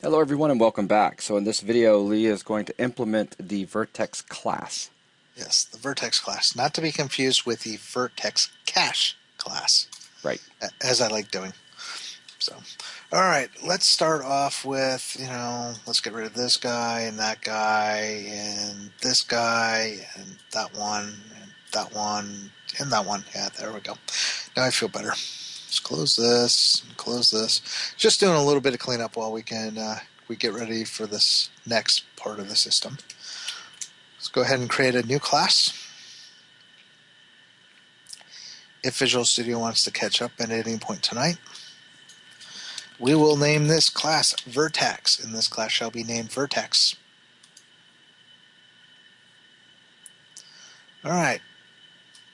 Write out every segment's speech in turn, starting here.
Hello everyone and welcome back. So in this video, Lee is going to implement the Vertex class. Yes, the Vertex class, not to be confused with the Vertex cache class, Right. as I like doing. So, all right, let's start off with, let's get rid of this guy and that guy and this guy and that one and that one and that one. Yeah, there we go. Now I feel better. Let's close this and close this. Just doing a little bit of cleanup while we get ready for this next part of the system. Let's go ahead and create a new class. If Visual Studio wants to catch up at any point tonight, we will name this class Vertex, and this class shall be named Vertex. All right,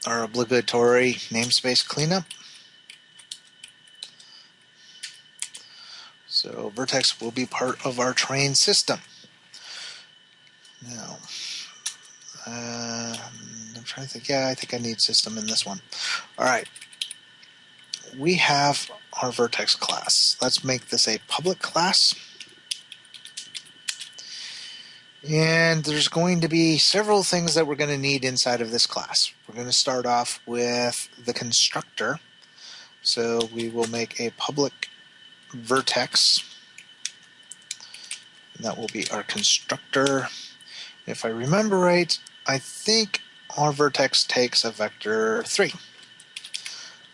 our obligatory namespace cleanup. So Vertex will be part of our train system. Now, I'm trying to think. Yeah, I think I need system in this one. All right, we have our Vertex class. Let's make this a public class. And there's going to be several things that we're going to need inside of this class. We're going to start off with the constructor. So we will make a public vertex. And that will be our constructor. If I remember right, I think our vertex takes a vector 3.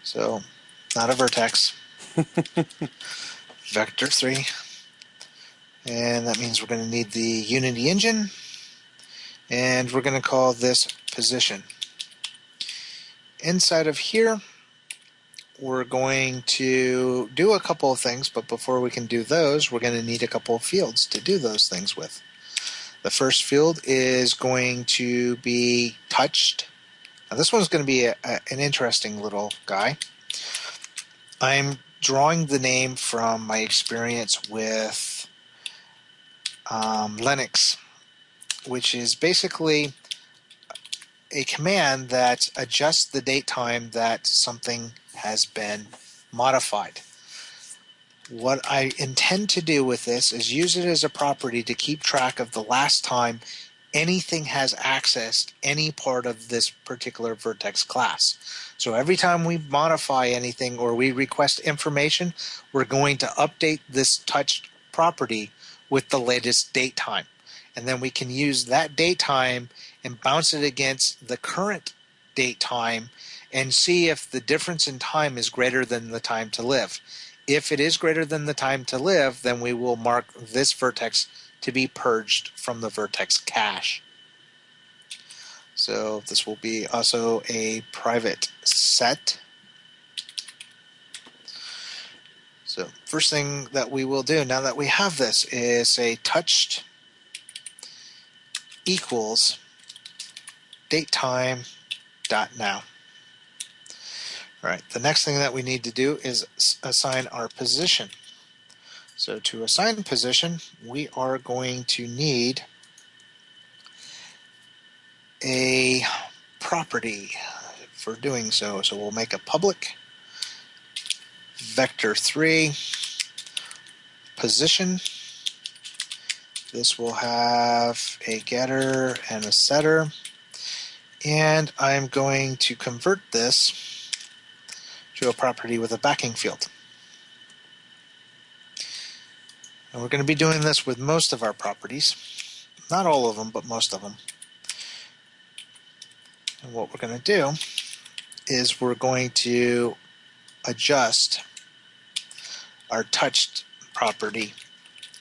So not a vertex. Vector 3. And that means we're going to need the Unity engine. And we're going to call this position. Inside of here, we're going to do a couple of things, but before we can do those, we're going to need a couple of fields to do those things with. The first field is going to be touched. Now this one's going to be an interesting little guy. I'm drawing the name from my experience with Linux, which is basically a command that adjusts the date time that something has been modified. What I intend to do with this is use it as a property to keep track of the last time anything has accessed any part of this particular Vertex class. So every time we modify anything or we request information, we're going to update this touched property with the latest date time. And then we can use that date time and bounce it against the current date time and see if the difference in time is greater than the time to live. If it is greater than the time to live, then we will mark this vertex to be purged from the vertex cache. So this will be also a private set. So first thing that we will do now that we have this is say touched equals datetime dot now. All right, the next thing that we need to do is assign our position. So to assign position, we are going to need a property for doing so. So we'll make a public vector 3 position. This will have a getter and a setter. And I'm going to convert this to a property with a backing field. And we're going to be doing this with most of our properties. Not all of them, but most of them. And what we're going to do is we're going to adjust our touched property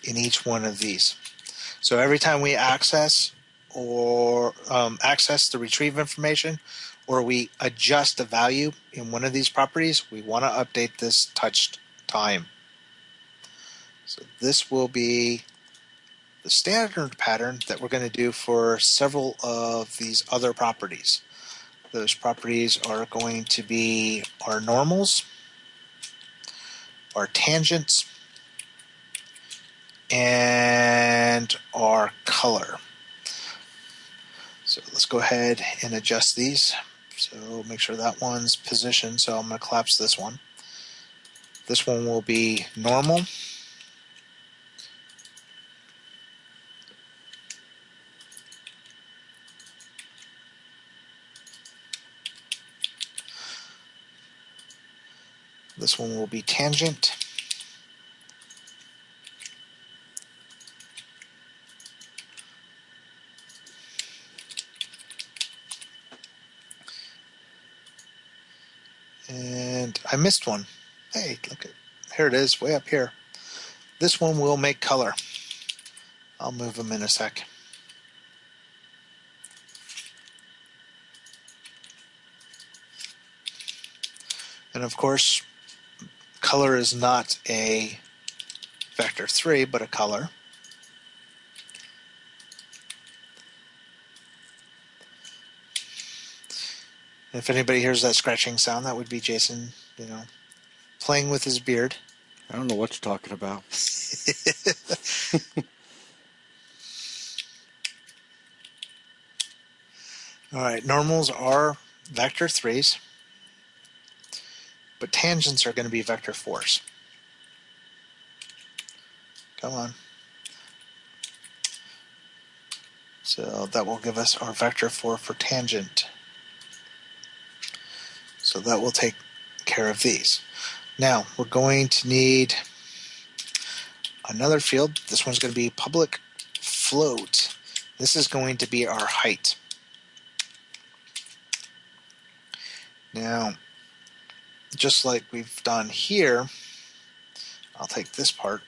in each one of these. So every time we access or access the retrieve information, or we adjust a value in one of these properties, we want to update this touched time. So this will be the standard pattern that we're going to do for several of these other properties. Those properties are going to be our normals, our tangents, and our color. So let's go ahead and adjust these. So make sure that one's positioned. So I'm going to collapse this one. This one will be normal. This one will be tangent. And I missed one. Hey, look at, here it is, way up here. This one will make color. I'll move them in a sec. And of course, color is not a vector 3, but a color. And if anybody hears that scratching sound, that would be Jason, playing with his beard. I don't know what you're talking about. All right, normals are vector 3s, but tangents are going to be vector 4s. Come on. So that will give us our vector 4 for tangent. So that will take care of these. Now, we're going to need another field. This one's going to be public float. This is going to be our height. Now, just like we've done here, I'll take this part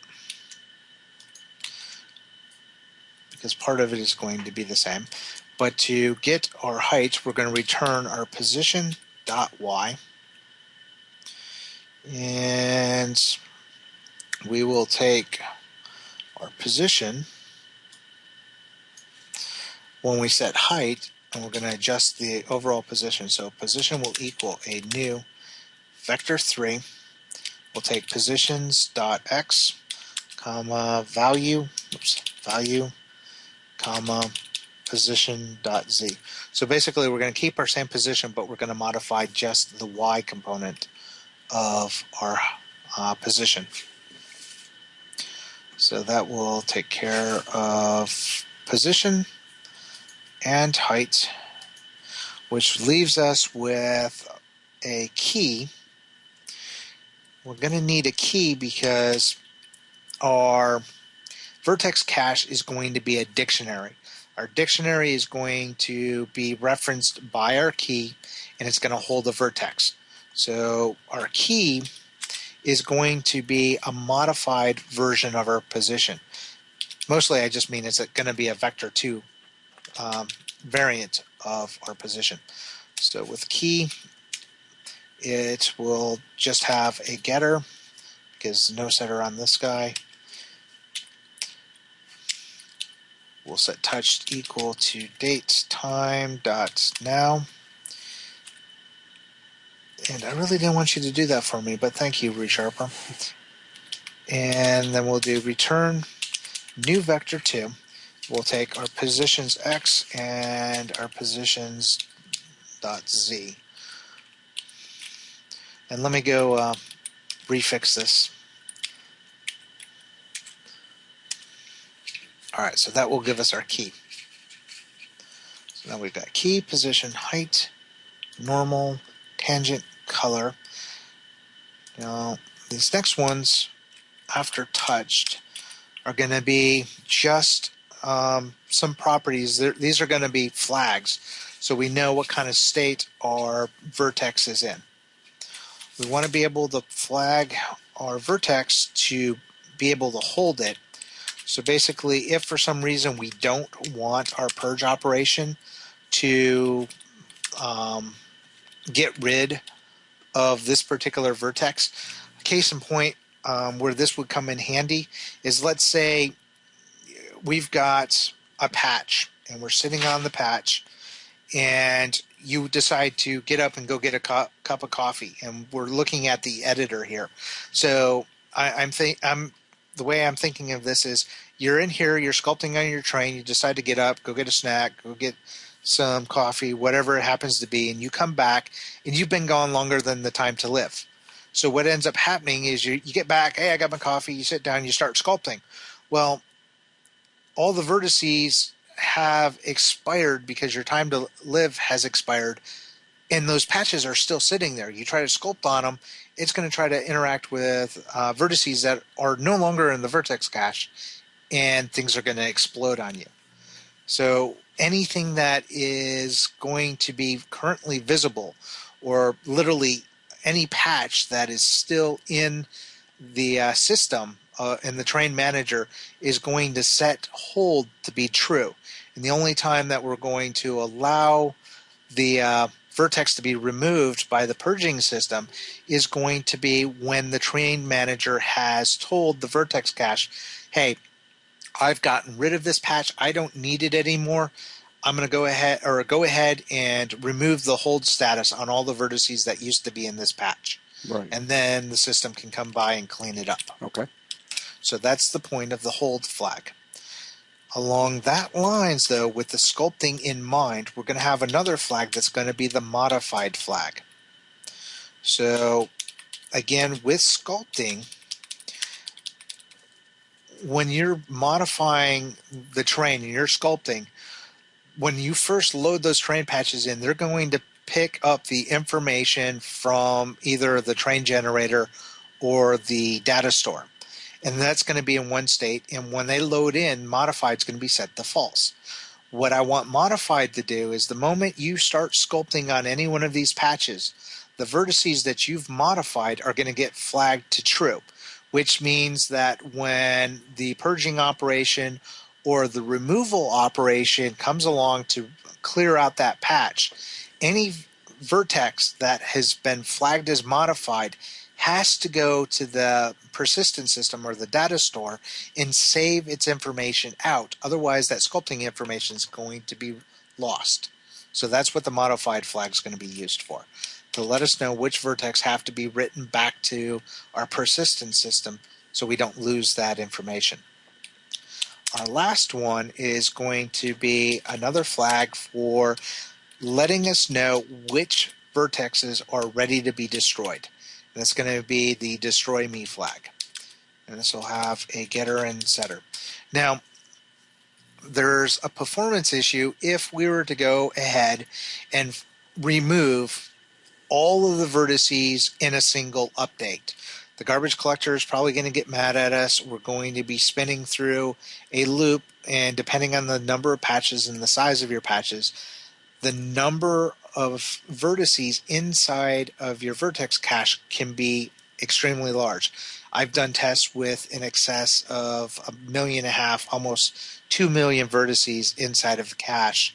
because part of it is going to be the same. But to get our height, we're going to return our position.y, and we will take our position when we set height, and we're going to adjust the overall position. So position will equal a new vector 3. We'll take positions.x, comma, value, comma, position.z. So basically we're going to keep our same position, but we're going to modify just the y component of our position. So that will take care of position and height, which leaves us with a key. We're going to need a key because our Vertex cache is going to be a dictionary. Our dictionary is going to be referenced by our key, and it's going to hold a vertex. So our key is going to be a modified version of our position. Mostly I just mean it's going to be a vector 2 variant of our position. So with key, it will just have a getter because no setter on this guy. We'll set touched equal to date time dot now. And I really didn't want you to do that for me, but thank you, ReSharper. And then we'll do return new vector 2. We'll take our positions x and our positions dot z. And let me go refix this. All right, so that will give us our key. So now we've got key, position, height, normal, tangent, color. Now these next ones, after touched, are going to be just some properties. These are going to be flags, so we know what kind of state our vertex is in. We want to be able to flag our vertex to be able to hold it. So basically, if for some reason we don't want our purge operation to get rid of this particular vertex, case in point, where this would come in handy is, let's say we've got a patch and we're sitting on the patch and you decide to get up and go get a cup of coffee, and we're looking at the editor here. So the way I'm thinking of this is, you're in here, you're sculpting on your train, you decide to get up, go get a snack, go get some coffee, whatever it happens to be, and you come back and you've been gone longer than the time to live. So what ends up happening is you get back, hey, I got my coffee, you sit down, you start sculpting. Well, all the vertices have expired because your time to live has expired and those patches are still sitting there. You try to sculpt on them, it's going to try to interact with vertices that are no longer in the vertex cache, and things are going to explode on you. So anything that is going to be currently visible, or literally any patch that is still in the system in the train manager, is going to set hold to be true. And the only time that we're going to allow the vertex to be removed by the purging system is going to be when the train manager has told the vertex cache, hey, I've gotten rid of this patch, I don't need it anymore. I'm going to go ahead and remove the hold status on all the vertices that used to be in this patch. Right. And then the system can come by and clean it up. Okay. So that's the point of the hold flag. Along that lines, though, with the sculpting in mind, we're going to have another flag that's going to be the modified flag. So again, with sculpting, when you're modifying the train and you're sculpting, when you first load those train patches in, they're going to pick up the information from either the train generator or the data store. And that's going to be in one state. And when they load in, modified is going to be set to false. What I want modified to do is the moment you start sculpting on any one of these patches, the vertices that you've modified are going to get flagged to true, which means that when the purging operation or the removal operation comes along to clear out that patch, any vertex that has been flagged as modified has to go to the persistent system or the data store and save its information out. Otherwise, that sculpting information is going to be lost. So that's what the modified flag is going to be used for, to let us know which vertex have to be written back to our persistent system so we don't lose that information. Our last one is going to be another flag for letting us know which vertexes are ready to be destroyed. And it's going to be the destroy me flag. And this will have a getter and setter. Now, there's a performance issue if we were to go ahead and remove all of the vertices in a single update. The garbage collector is probably going to get mad at us. We're going to be spinning through a loop, and depending on the number of patches and the size of your patches, the number of vertices inside of your vertex cache can be extremely large. I've done tests with in excess of 1.5 million, almost 2 million vertices inside of the cache.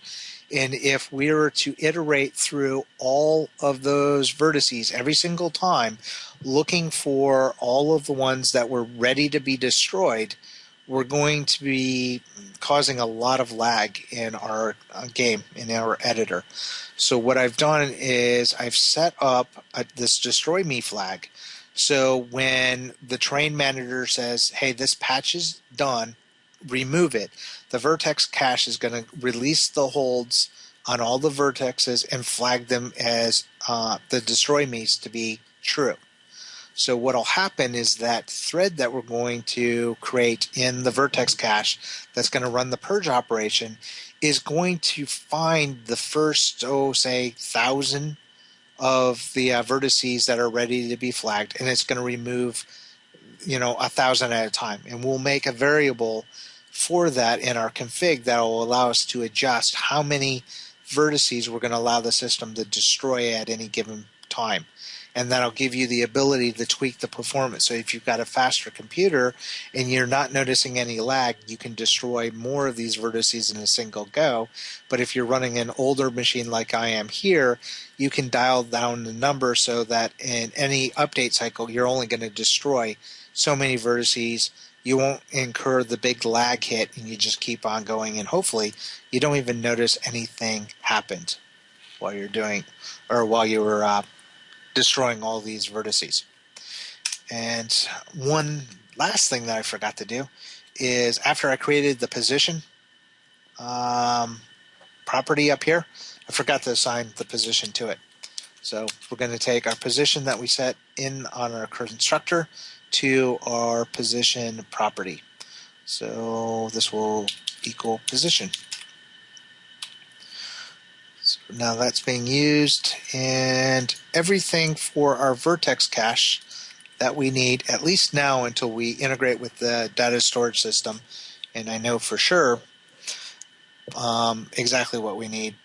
And if we were to iterate through all of those vertices every single time, looking for all of the ones that were ready to be destroyed, we're going to be causing a lot of lag in our game, in our editor. So what I've done is I've set up this destroy me flag. So when the train manager says, hey, this patch is done, remove it, the vertex cache is going to release the holds on all the vertexes and flag them as the destroy me's to be true. So what will happen is that thread that we're going to create in the vertex cache that's going to run the purge operation is going to find the first, say, 1,000 of the vertices that are ready to be flagged, and it's going to remove 1,000 at a time. And we'll make a variable for that in our config that will allow us to adjust how many vertices we're going to allow the system to destroy at any given time. And that'll give you the ability to tweak the performance. So if you've got a faster computer and you're not noticing any lag, you can destroy more of these vertices in a single go. But if you're running an older machine like I am here, you can dial down the number so that in any update cycle, you're only going to destroy so many vertices. You won't incur the big lag hit, and you just keep on going. And hopefully, you don't even notice anything happened while you're doing, or while you were destroying all these vertices. And one last thing that I forgot to do is after I created the position property up here, I forgot to assign the position to it. So we're going to take our position that we set in on our constructor to our position property. So this will equal position. Now that's being used, and everything for our Vertex cache that we need, at least now until we integrate with the data storage system, and I know for sure exactly what we need.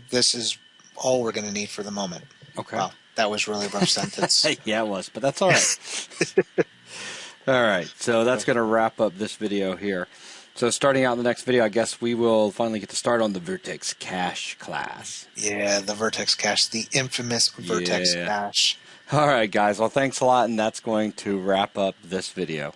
This is all we're going to need for the moment. Okay. Wow, that was really a rough sentence. Yeah, it was, but that's all right. All right, so that's going to wrap up this video here. So starting out in the next video, I guess we will finally get to start on the Vertex cache class. Yeah, the Vertex cache, the infamous Vertex cache. All right, guys. Well, thanks a lot, and that's going to wrap up this video.